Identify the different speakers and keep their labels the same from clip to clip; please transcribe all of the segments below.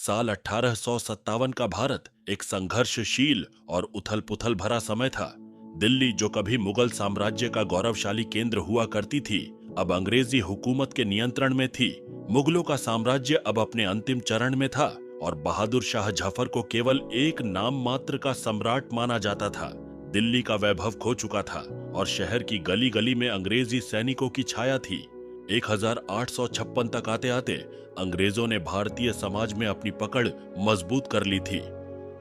Speaker 1: साल 1857 का भारत एक संघर्षशील और उथल-पुथल भरा समय था। दिल्ली, जो कभी मुगल साम्राज्य का गौरवशाली केंद्र हुआ करती थी, अब अंग्रेजी हुकूमत के नियंत्रण में थी। मुगलों का साम्राज्य अब अपने अंतिम चरण में था और बहादुर शाह जफर को केवल एक नाम मात्र का सम्राट माना जाता था। दिल्ली का वैभव खो चुका था और शहर की गली गली में अंग्रेजी सैनिकों की छाया थी। 1856 तक आते आते अंग्रेजों ने भारतीय समाज में अपनी पकड़ मजबूत कर ली थी।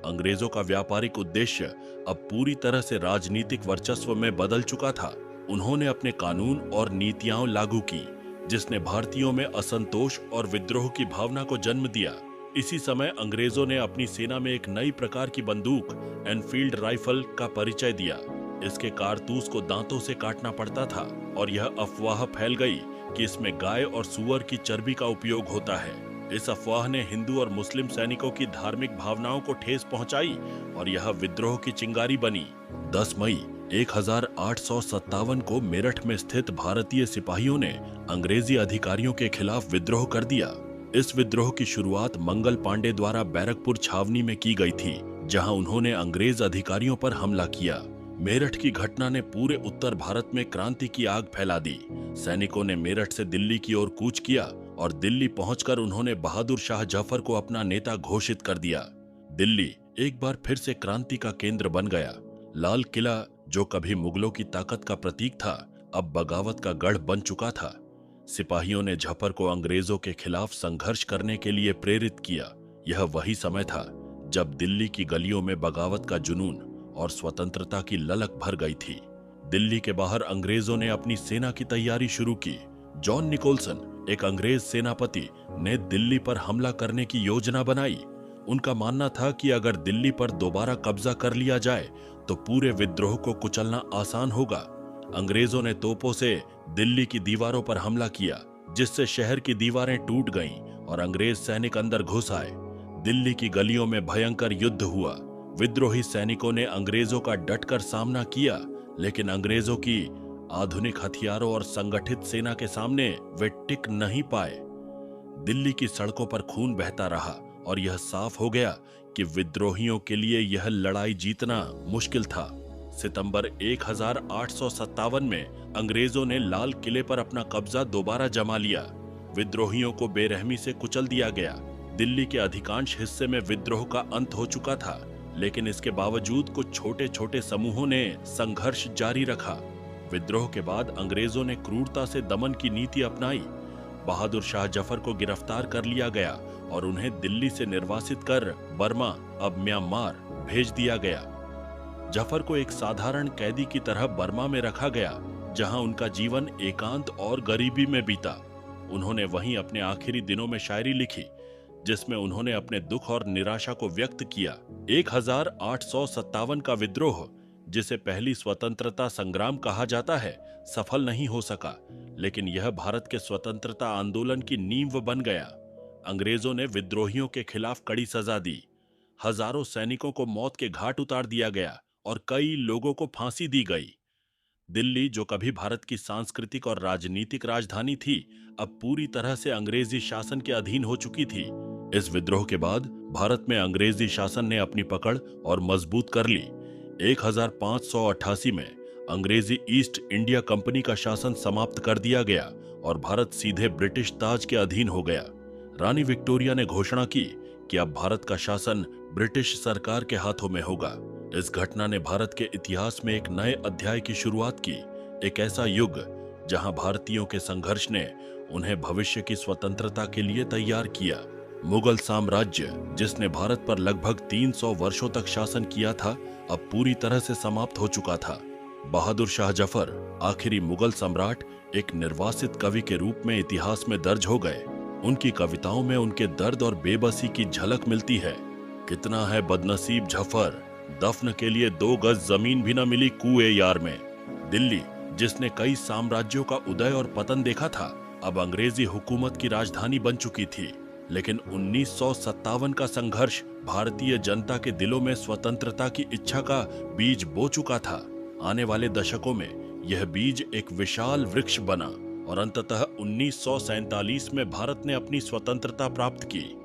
Speaker 1: अंग्रेजों का व्यापारिक उद्देश्य अब पूरी तरह से राजनीतिक वर्चस्व में बदल चुका था। उन्होंने अपने कानून और नीतियां लागू की, जिसने भारतीयों में असंतोष और विद्रोह की भावना को जन्म दिया। इसी समय अंग्रेजों ने अपनी सेना में एक नई प्रकार की बंदूक, एनफील्ड राइफल का परिचय दिया। इसके कारतूस को दांतों से काटना पड़ता था और यह अफवाह फैल गई कि इसमें गाय और सूअर की चर्बी का उपयोग होता है। इस अफवाह ने हिंदू और मुस्लिम सैनिकों की धार्मिक भावनाओं को ठेस पहुंचाई और यह विद्रोह की चिंगारी बनी। 10 मई 1857 को मेरठ में स्थित भारतीय सिपाहियों ने अंग्रेजी अधिकारियों के खिलाफ विद्रोह कर दिया। इस विद्रोह की शुरुआत मंगल पांडे द्वारा बैरकपुर छावनी में की गई थी, जहां उन्होंने अंग्रेज अधिकारियों पर हमला किया। मेरठ की घटना ने पूरे उत्तर भारत में क्रांति की आग फैला दी। सैनिकों ने मेरठ से दिल्ली की ओर कूच किया और दिल्ली पहुंचकर उन्होंने बहादुर शाह जफर को अपना नेता घोषित कर दिया। दिल्ली एक बार फिर से क्रांति का केंद्र बन गया। लाल किला, जो कभी मुगलों की ताकत का प्रतीक था, अब बगावत का गढ़ बन चुका था। सिपाहियों ने जफर को अंग्रेजों के खिलाफ संघर्ष करने के लिए प्रेरित किया। यह वही समय था जब दिल्ली की गलियों में बगावत का जुनून और स्वतंत्रता की ललक भर गई थी। दिल्ली के बाहर अंग्रेजों ने अपनी सेना की तैयारी शुरू की। जॉन निकोलसन, एक अंग्रेज सेनापति, ने दिल्ली पर हमला करने की योजना बनाई। उनका मानना था कि अगर दिल्ली पर दोबारा कब्जा कर लिया जाए तो पूरे विद्रोह को कुचलना आसान होगा। अंग्रेजों ने तोपों से दिल्ली की दीवारों पर हमला किया, जिससे शहर की दीवारें टूट गईं और अंग्रेज सैनिक अंदर घुस आए। दिल्ली की गलियों में भयंकर युद्ध हुआ। विद्रोही सैनिकों ने अंग्रेजों का डटकर सामना किया, लेकिन अंग्रेजों की आधुनिक हथियारों और संगठित सेना के सामने वे टिक नहीं पाए। दिल्ली की सड़कों पर खून बहता रहा और यह साफ हो गया कि विद्रोहियों के लिए यह लड़ाई जीतना मुश्किल था। सितंबर 1857 में अंग्रेजों ने लाल किले पर अपना कब्जा दोबारा जमा लिया। विद्रोहियों को बेरहमी से कुचल दिया गया। दिल्ली के अधिकांश हिस्से में विद्रोह का अंत हो चुका था, लेकिन इसके बावजूद कुछ छोटे छोटे समूहों ने संघर्ष जारी रखा। विद्रोह के बाद अंग्रेजों ने क्रूरता से दमन की नीति अपनाई। बहादुर शाह जफर को गिरफ्तार कर लिया गया और उन्हें दिल्ली से निर्वासित कर बर्मा, अब म्यांमार, भेज दिया गया। जफर को एक साधारण कैदी की तरह बर्मा में रखा गया, जहां उनका जीवन एकांत और गरीबी में बीता। उन्होंने वहीं अपने आखिरी दिनों में शायरी लिखी, जिसमें उन्होंने अपने दुख और निराशा को व्यक्त किया। 1857 का विद्रोह, जिसे पहली स्वतंत्रता संग्राम कहा जाता है, सफल नहीं हो सका, लेकिन यह भारत के स्वतंत्रता आंदोलन की नींव बन गया। अंग्रेजों ने विद्रोहियों के खिलाफ कड़ी सजा दी। हजारों सैनिकों को मौत के घाट उतार दिया गया और कई लोगों को फांसी दी गई। दिल्ली, जो कभी भारत की सांस्कृतिक और राजनीतिक राजधानी थी, अब पूरी तरह से अंग्रेजी शासन के अधीन हो चुकी थी। इस विद्रोह के बाद भारत में अंग्रेजी शासन ने अपनी पकड़ और मजबूत कर ली। 1588 में अंग्रेजी ईस्ट इंडिया कंपनी का शासन समाप्त कर दिया गया और भारत सीधे ब्रिटिश ताज के अधीन हो गया। रानी विक्टोरिया ने घोषणा की कि अब भारत का शासन ब्रिटिश सरकार के हाथों में होगा। इस घटना ने भारत के इतिहास में एक नए अध्याय की शुरुआत की, एक ऐसा युग जहां भारतीयों के संघर्ष ने उन्हें भविष्य की स्वतंत्रता के लिए तैयार किया। मुगल साम्राज्य, जिसने भारत पर लगभग 300 वर्षों तक शासन किया था, अब पूरी तरह से समाप्त हो चुका था। बहादुर शाह जफर, आखिरी मुगल सम्राट, एक निर्वासित कवि के रूप में इतिहास में दर्ज हो गए। उनकी कविताओं में उनके दर्द और बेबसी की झलक मिलती है। कितना है बदनसीब जफर, दफन के लिए 2 गज जमीन भी न मिली कुएं यार में। दिल्ली, जिसने कई साम्राज्यों का उदय और पतन देखा था, अब अंग्रेजी हुकूमत की राजधानी बन चुकी थी। लेकिन 1957 का संघर्ष भारतीय जनता के दिलों में स्वतंत्रता की इच्छा का बीज बो चुका था। आने वाले दशकों में यह बीज एक विशाल वृक्ष बना और अंततः 1947 में भारत ने अपनी स्वतंत्रता प्राप्त की।